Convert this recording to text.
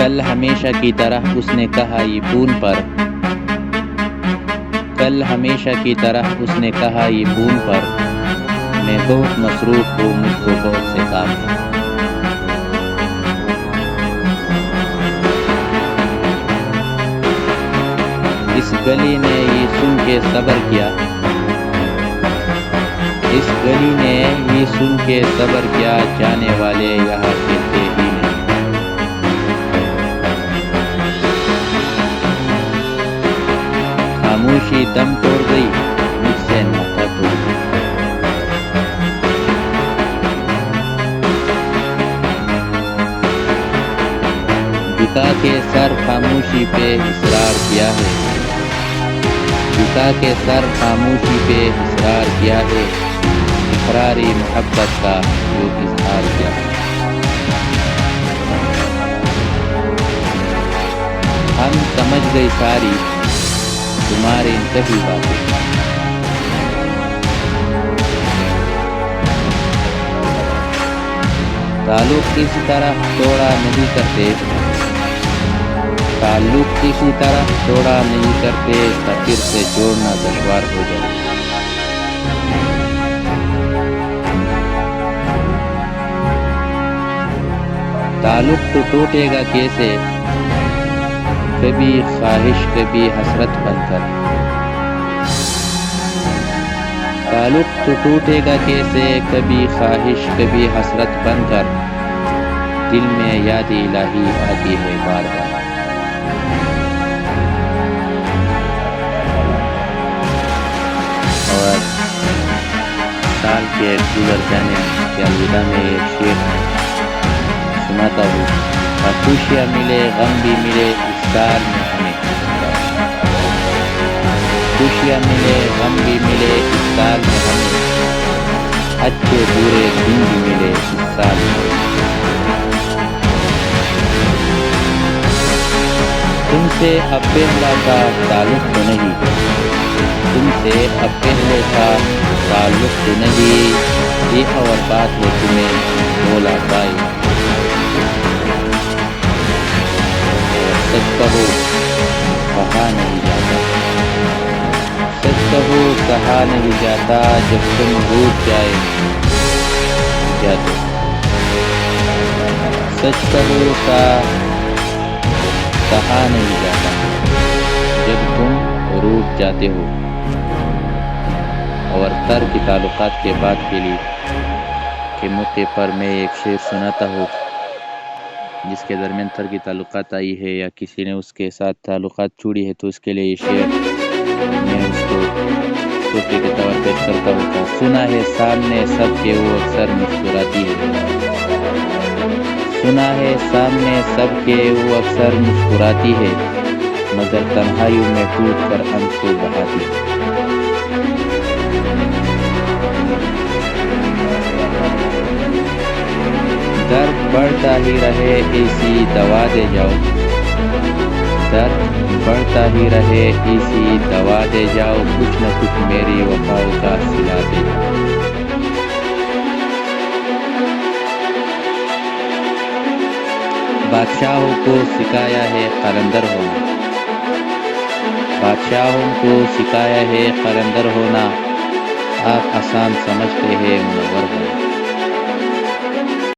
کل ہمیشہ کی طرح اس نے کہا یہ فون پر، کل ہمیشہ کی طرح اس نے کہا یہ فون پر، میں بہت مصروف ہوں، مجھ کو بہت سے کام ہیں۔ اس گلی نے یہ سن کے صبر کیا، اس گلی نے یہ سن کے صبر کیا، جانے والے یہاں سے تھے ہی نہیں۔ خاموشی دم توڑ گئی، مجھ سے ناتا توڑ گئی۔ جھکا کے سر خاموشی پہ اصرار کیا ہے، جھکا کے سر خاموشی پہ اصرار کیا ہے، اقراری محبت کا جو اظہار کیا ہے۔ ہم سمجھ گئی ساری تمہاری انتہی باتیں، تعلق کسی طرح توڑا نہیں کرتے، تعلق کسی طرح توڑا نہیں کرتے، پھر سے جوڑنا دشوار ہو جائے۔ تعلق تو ٹوٹے گا کیسے، کبھی خواہش کبھی حسرت بن کر، تعلق تو ٹوٹے گا کیسے، کبھی خواہش کبھی حسرت بن کر، دل میں یاد الہی آتی ہے بار بار۔ اور سال کے گزر جانے کے الوداع میں ایک شعر سناتا ہوں۔ خوشیاں ملے غم بھی ملے اس سال میں ہمیں، خوشیاں ملے غم بھی ملے اس سال میں ہمیں، اچھے برے دن بھی ملے اس سال میں۔ تم سے اب پہلا کا تعلق تو نہیں، تم سے اب پہلے کا تعلق تو نہیں، یہ اور بات ہے تمہیں بولا پائی۔ سچ کہو کہا نہیں جاتا، سچ کہو کہا نہیں جاتا، جب تم روٹ جاتے، سچ کہو کہا نہیں جاتا، جب تم روٹ جاتے ہو۔ اور ترک تعلقات کے بعد کے موقع پر میں ایک شعر سناتا ہوں جس کے درمیان ترک تعلقات آئی ہے یا کسی نے اس کے ساتھ تعلقات چھوڑی ہے، تو اس کے لیے یہ شعر میں اس کو تحفے کے طور پر پیش کرتا ہوں۔ سنا ہے سامنے سب کے وہ اکثر مسکراتی ہے، سنا ہے سامنے سب کے وہ اکثر مسکراتی ہے، مگر تنہائیوں میں ٹوٹ کر آنسو بہاتی ہے۔ درد بڑھتا ہی رہے اسی دوا دے جاؤ، درد بڑھتا ہی رہے اسی دوا دے جاؤ، کچھ نہ کچھ میری وفاؤں کا صلہ دے جاؤ۔ بادشاہوں کو سکھایا ہے قلندر ہونا، بادشاہوں کو سکھایا ہے قلندر ہونا، آپ آسان سمجھتے ہیں منور ہونا۔